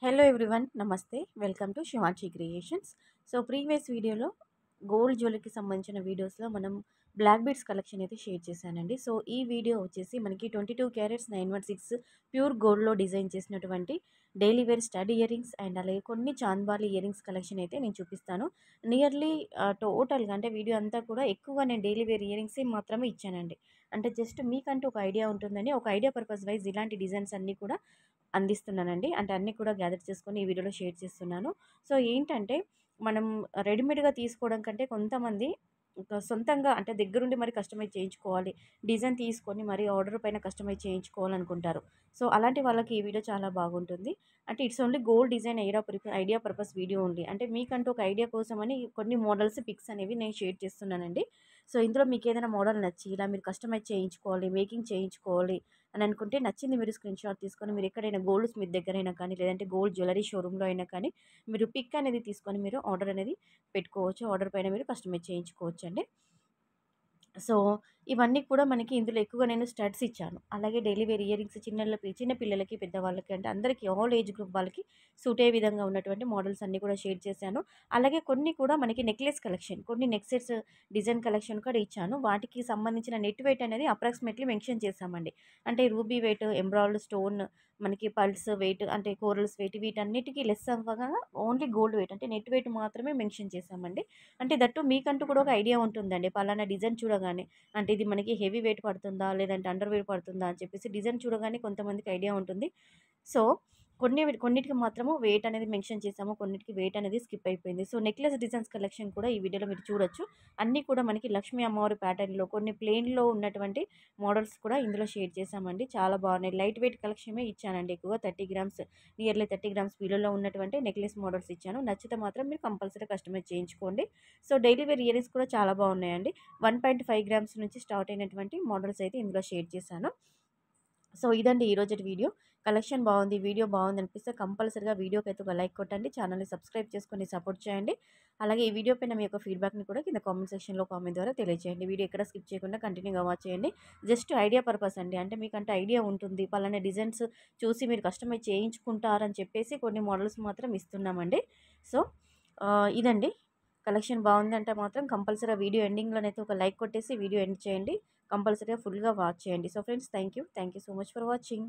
Hello everyone నమస్తే welcome to Shivanshi creations. So previous వీడియోలో gold జ్యువెలరీకి సంబంధించిన వీడియోస్లో మనం బ్లాక్ బీడ్స్ కలెక్షన్ అయితే షేర్ చేశానండి. సో ఈ వీడియో వచ్చేసి మనకి 22 క్యారెట్స్ 916 ప్యూర్ గోల్డ్లో డిజైన్ చేసినటువంటి daily wear stud ear rings and అలాగే కొన్ని చాంద్బాలి ఇయర్ రింగ్స్ కలెక్షన్ అయితే నేను చూపిస్తాను. నియర్లీ టోటల్గా అంటే వీడియో అంతా కూడా ఎక్కువగా నేను డైలీ వేర్ ఇయర్ రింగ్స్ మాత్రమే ఇచ్చానండి. అంటే జస్ట్ మీకంటూ ఒక ఐడియా ఉంటుందని ఒక ఐడియా పర్పస్ వైజ్ ఇలాంటి డిజైన్స్ అన్నీ కూడా అందిస్తున్నానండి. అంటే అన్నీ కూడా గ్యాదర్ చేసుకొని ఈ వీడియోలో షేర్ చేస్తున్నాను. సో ఏంటంటే మనం రెడీమేడ్‌గా తీసుకోవడం కంటే కొంతమంది సొంతంగా అంటే దగ్గరుండి మరి కస్టమైజ్ చేయించుకోవాలి. డిజైన్ తీసుకొని మరి ఆర్డర్ పైన కస్టమైజ్ చేయించుకోవాలనుకుంటారు. సో అలాంటి వాళ్ళకి ఈ వీడియో చాలా బాగుంటుంది. అంటే it's only gold design idea purpose video only. అంటే మీకంటూ ఒక ఐడియా కోసమని కొన్ని మోడల్స్ పిక్స్ అనేవి నేను షేర్ చేస్తున్నానండి. సో ఇందులో మీకేదైనా మోడల్ నచ్చి ఇలా మీరు కస్టమైజ్ చేయించుకోవాలి, మేకింగ్ చేయించుకోవాలి అని అనుకుంటే నచ్చింది మీరు స్క్రీన్ షాట్ తీసుకొని మీరు ఎక్కడైనా గోల్డ్ స్మిత్ దగ్గరైనా కానీ లేదంటే గోల్డ్ జ్యువెలరీ షోరూమ్‌లో అయినా కానీ మీరు పిక్ అనేది తీసుకొని మీరు ఆర్డర్ అనేది పెట్టుకోవచ్చు. ఆర్డర్ పైన మీరు కస్టమైజ్ చేయించుకోవచ్చండి. సో ఇవన్నీ కూడా మనకి ఇందులో ఎక్కువగా నేను స్టడ్స్ ఇచ్చాను. అలాగే డైలీ వేర్ ఇయర్ రింగ్స్ చిన్న పిల్లలకి, పెద్దవాళ్ళకి అంటే అందరికీ ఆల్ ఏజ్ గ్రూప్ వాళ్ళకి సూట్ అయ్యే విధంగా ఉన్నటువంటి మోడల్స్ అన్నీ కూడా షేర్ చేశాను. అలాగే కొన్ని కూడా మనకి నెక్లెస్ కలెక్షన్, కొన్ని నెక్ సెట్స్ డిజైన్ కలెక్షన్ కూడా ఇచ్చాను. వాటికి సంబంధించిన నెట్ వెయిట్ అనేది అప్రాక్సిమేట్‌లీ మెన్షన్ చేశామండి. అంటే రూబీ వెయిట్, ఎమరాల్డ్ స్టోన్, మనకి పల్స్ వెయిట్ అంటే కోరల్స్ వెయిట్ వీటన్నిటికి లెస్ అవ్వగా ఓన్లీ గోల్డ్ వెయిట్ అంటే నెట్ వెయిట్ మాత్రమే మెన్షన్ చేశామండి. అంటే దట్టు మీకంటూ కూడా ఒక ఐడియా ఉంటుందండి. పలానా డిజైన్ చూడగానే అంటే ఇది మనకి హెవీ వెయిట్ పడుతుందా? లేదంటే అండర్ వెయిట్ పడుతుందా? అని చెప్పేసి డిజైన్ చూడగానే కొంతమందికి ఐడియా ఉంటుంది. సో, కొన్నిటికి మాత్రము వెయిట్ అనేది మెన్షన్ చేసాము. కొన్నిటికి వెయిట్ అనేది స్కిప్ అయిపోయింది. సో, నెక్లెస్ డిజైన్స్ కలెక్షన్ కూడా ఈ వీడియోలో మీరు చూడొచ్చు. అన్నీ కూడా మనకి లక్ష్మీ అమ్మవారి ప్యాటర్న్‌లో కొన్ని ప్లెయిన్‌లో ఉన్నటువంటి మోడల్స్ కూడా ఇందులో షేర్ చేశామండి. చాలా బాగున్నాయి. లైట్ వెయిట్ కలెక్షనే ఇచ్చానండి ఎక్కువగా 30 గ్రామ్స్ నియర్లీ 30 గ్రామ్స్ బిలోలో ఉన్నటువంటి నెక్లెస్ మోడల్స్ ఇచ్చాను. నచ్చితే మాత్రం మీరు కంపల్సరీ కస్టమైజ్ చేయించుకోండి. So, daily wear ear rings కూడా చాలా బాగున్నాయండి. 1.5 గ్రామ్స్ నుంచి స్టార్ట్ అయినటువంటి మోడల్స్ అయితే ఇందులో షేర్ చేశాను. సో ఇదండి ఈరోజుటి వీడియో. కలెక్షన్ బాగుంది, వీడియో బాగుంది అనిపిస్తే కంపల్సరీగా వీడియోకి అయితే ఒక లైక్ కొట్టండి. ఛానల్ని సబ్స్క్రైబ్ చేసుకొని సపోర్ట్ చేయండి. అలాగే ఈ వీడియో పైన మీ యొక్క ఫీడ్బ్యాక్ని కూడా కింద కామెంట్ సెక్షన్లో కామెంట్ ద్వారా తెలియజేయండి. వీడియో ఎక్కడ స్కిప్ చేయకుండా కంటిన్యూగా వాచ్ చేయండి. జస్ట్ ఐడియా పర్పస్ అండి. అంటే మీకంటే ఐడియా ఉంటుంది. పలానా డిజైన్స్ చూసి మీరు కస్టమైజ్ చేయించుకుంటారని చెప్పేసి కొన్ని మోడల్స్ మాత్రం ఇస్తున్నామండి. సో ఇదండి. కలెక్షన్ బాగుందంటే మాత్రం కంపల్సరీగా వీడియో ఎండింగ్‌లోనైతే ఒక లైక్ కొట్టేసి వీడియో ఎండ్ చేయండి. కంపల్సరీగా ఫుల్‌గా వాచ్ చేయండి. So friends thank you so much for watching.